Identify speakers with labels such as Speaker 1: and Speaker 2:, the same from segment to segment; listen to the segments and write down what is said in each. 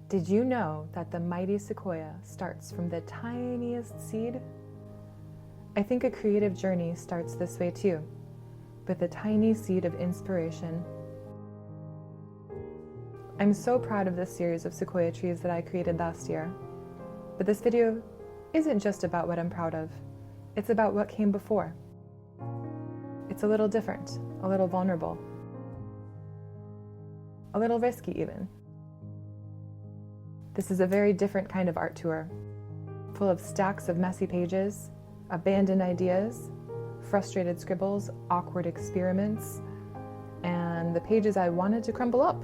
Speaker 1: Did you know that the mighty sequoia starts from the tiniest seed? I think a creative journey starts this way too, with a tiny seed of inspiration. I'm so proud of this series of sequoia trees that I created last year. But this video isn't just about what I'm proud of, it's about what came before. It's a little different, a little vulnerable, a little risky even. This is a very different kind of art tour, full of stacks of messy pages, abandoned ideas, frustrated scribbles, awkward experiments, and the pages I wanted to crumple up,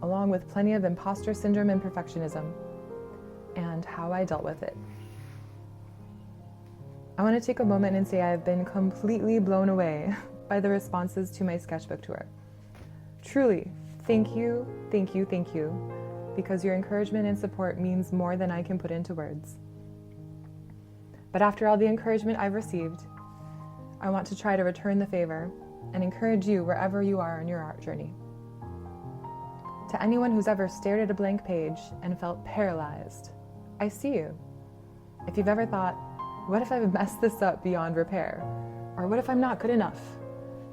Speaker 1: along with plenty of imposter syndrome and perfectionism, and how I dealt with it. I want to take a moment and say I've been completely blown away by the responses to my sketchbook tour. Truly, thank you, thank you, thank you, because your encouragement and support means more than I can put into words. But after all the encouragement I've received, I want to try to return the favor and encourage you wherever you are on your art journey. To anyone who's ever stared at a blank page and felt paralyzed, I see you. If you've ever thought, what if I've messed this up beyond repair? Or what if I'm not good enough?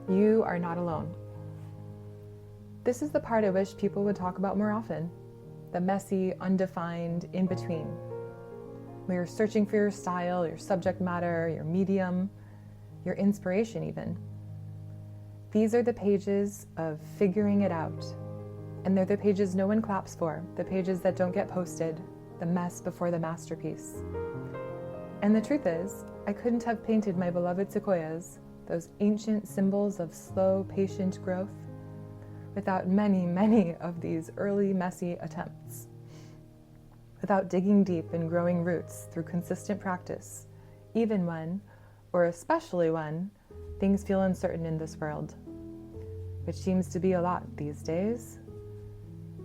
Speaker 1: You are not alone. This is the part I wish people would talk about more often. The messy, undefined in-between, where you're searching for your style, your subject matter, your medium, your inspiration even. These are the pages of figuring it out. And they're the pages no one claps for, the pages that don't get posted, the mess before the masterpiece. And the truth is, I couldn't have painted my beloved sequoias, those ancient symbols of slow, patient growth, without many, many of these early, messy attempts. Without digging deep and growing roots through consistent practice, even when, or especially when, things feel uncertain in this world, which seems to be a lot these days.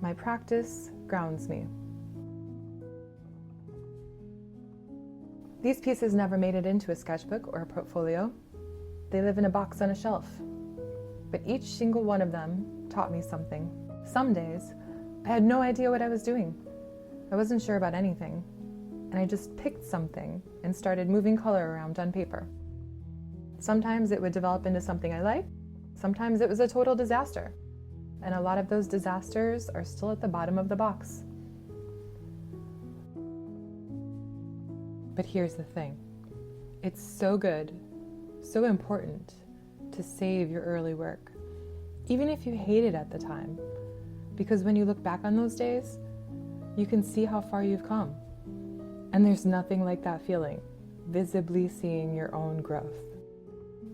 Speaker 1: My practice grounds me. These pieces never made it into a sketchbook or a portfolio. They live in a box on a shelf. But each single one of them taught me something. Some days, I had no idea what I was doing. I wasn't sure about anything, and I just picked something and started moving color around on paper. Sometimes it would develop into something I liked, sometimes it was a total disaster, and a lot of those disasters are still at the bottom of the box. But here's the thing. It's so good, so important to save your early work, even if you hate it at the time, because when you look back on those days, you can see how far you've come. And there's nothing like that feeling, visibly seeing your own growth.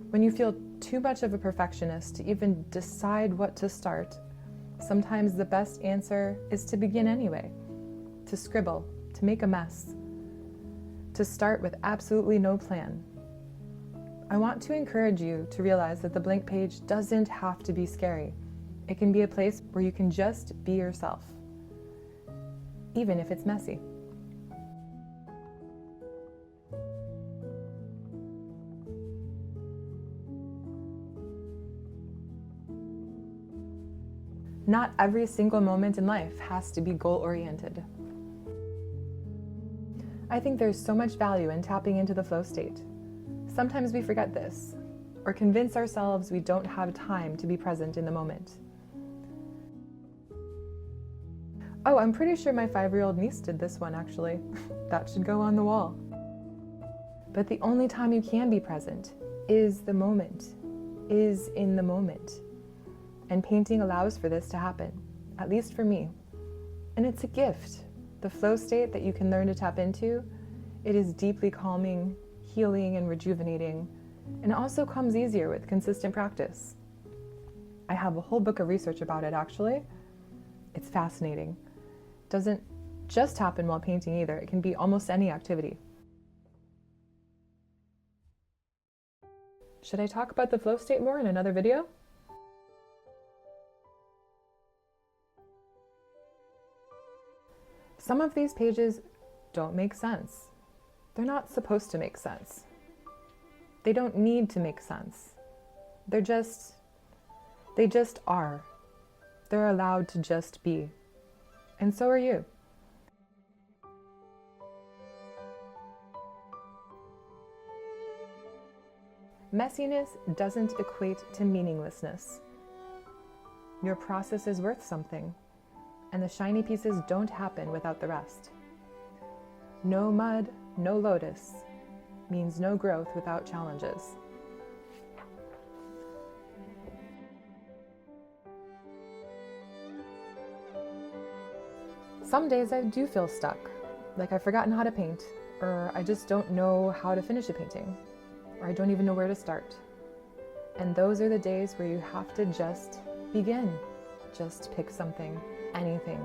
Speaker 1: When you feel too much of a perfectionist to even decide what to start, sometimes the best answer is to begin anyway, to scribble, to make a mess, to start with absolutely no plan. I want to encourage you to realize that the blank page doesn't have to be scary. It can be a place where you can just be yourself, even if it's messy. Not every single moment in life has to be goal-oriented. I think there's so much value in tapping into the flow state. Sometimes we forget this, or convince ourselves we don't have time to be present in the moment. Oh, I'm pretty sure my 5-year-old niece did this one, actually. That should go on the wall. But the only time you can be present is the moment, is in the moment. And painting allows for this to happen, at least for me. And it's a gift. The flow state that you can learn to tap into, it is deeply calming, healing, and rejuvenating, and it also comes easier with consistent practice. I have a whole book of research about it, actually. It's fascinating. It doesn't just happen while painting either. It can be almost any activity. Should I talk about the flow state more in another video? Some of these pages don't make sense. They're not supposed to make sense. They don't need to make sense. They just are. They're allowed to just be. And so are you. Messiness doesn't equate to meaninglessness. Your process is worth something, and the shiny pieces don't happen without the rest. No mud, no lotus means no growth without challenges. Some days I do feel stuck, like I've forgotten how to paint, or I just don't know how to finish a painting, or I don't even know where to start. And those are the days where you have to just begin. Just pick something, anything,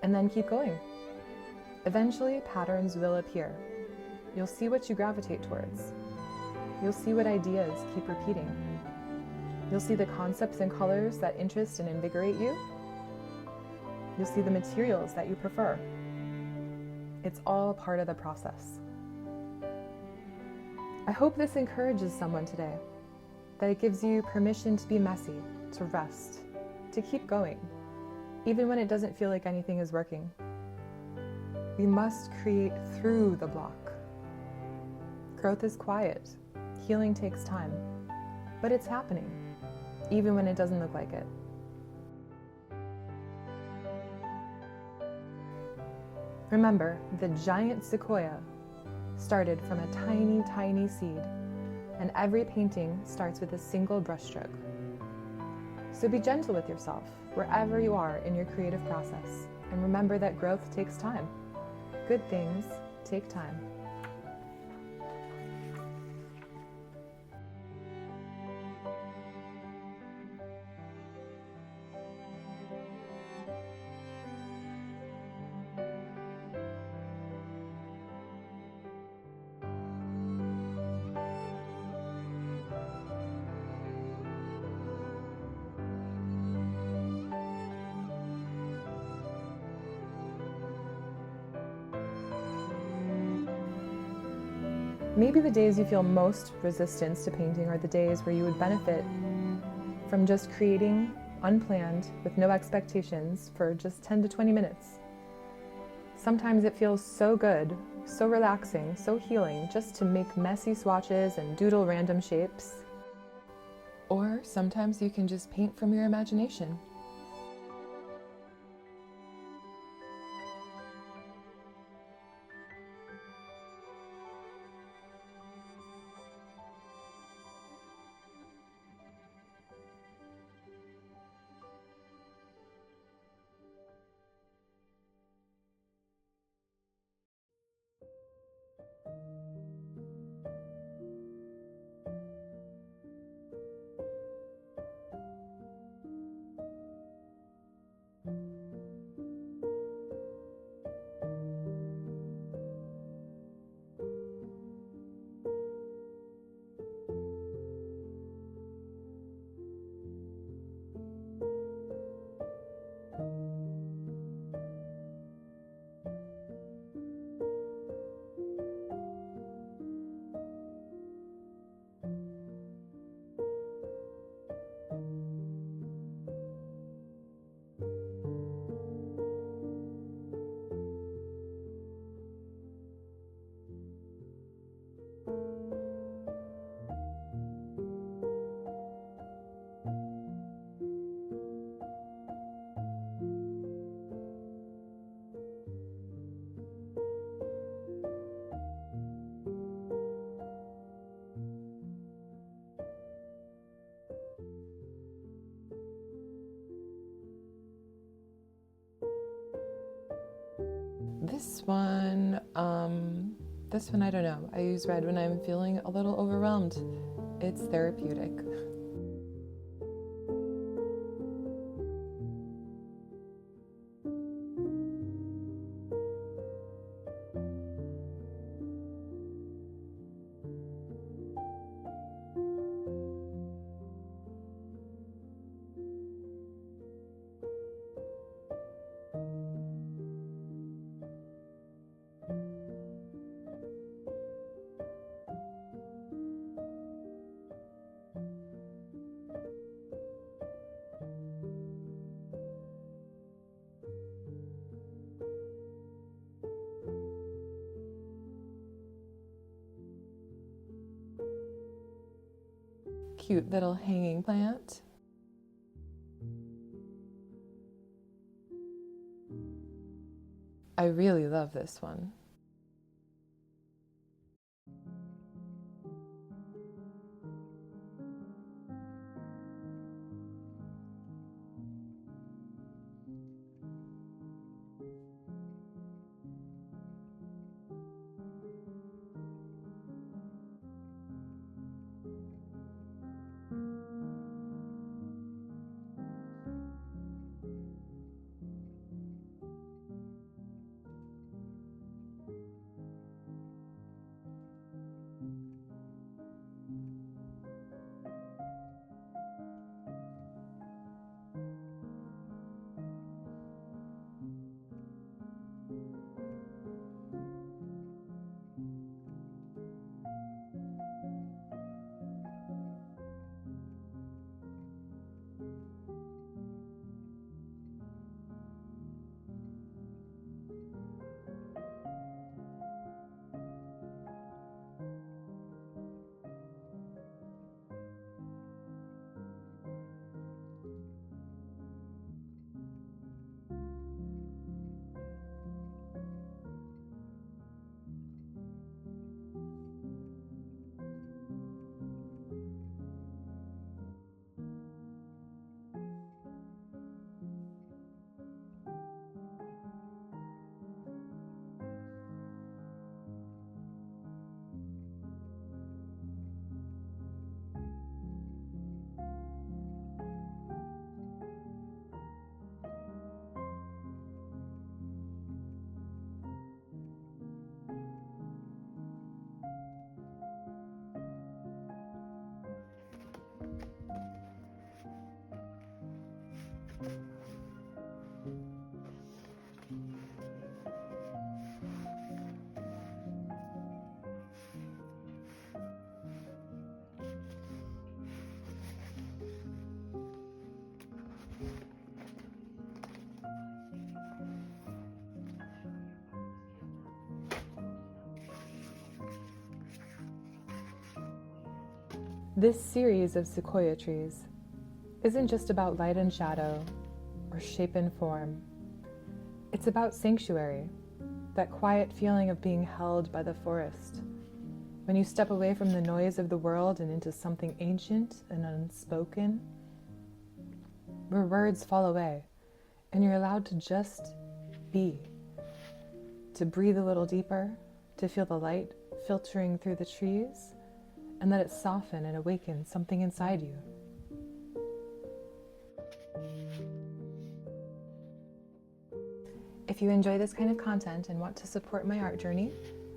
Speaker 1: and then keep going. Eventually, patterns will appear. You'll see what you gravitate towards. You'll see what ideas keep repeating. You'll see the concepts and colors that interest and invigorate you. You'll see the materials that you prefer. It's all part of the process. I hope this encourages someone today, that it gives you permission to be messy, to rest, to keep going, even when it doesn't feel like anything is working. We must create through the block. Growth is quiet. Healing takes time, but it's happening, even when it doesn't look like it. Remember, the giant Sequoia started from a tiny, tiny seed, and every painting starts with a single brushstroke. So be gentle with yourself wherever you are in your creative process, and remember that growth takes time. Good things take time. Maybe the days you feel most resistance to painting are the days where you would benefit from just creating unplanned with no expectations for just 10 to 20 minutes. Sometimes it feels so good, so relaxing, so healing just to make messy swatches and doodle random shapes. Or sometimes you can just paint from your imagination. This one I don't know. I use red when I'm feeling a little overwhelmed. It's therapeutic. cute little hanging plant. I really love this one. This series of sequoia trees isn't just about light and shadow or shape and form. It's about sanctuary, that quiet feeling of being held by the forest. When you step away from the noise of the world and into something ancient and unspoken, where words fall away and you're allowed to just be, to breathe a little deeper, to feel the light filtering through the trees, and let it soften and awaken something inside you. If you enjoy this kind of content and want to support my art journey,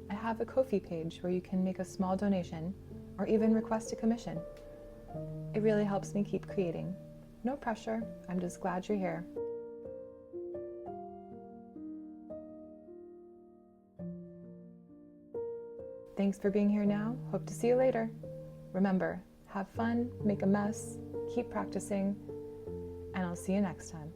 Speaker 1: I have a Ko-fi page where you can make a small donation or even request a commission. It really helps me keep creating. No pressure, I'm just glad you're here. Thanks for being here now. Hope to see you later. Remember, have fun, make a mess, keep practicing, and I'll see you next time.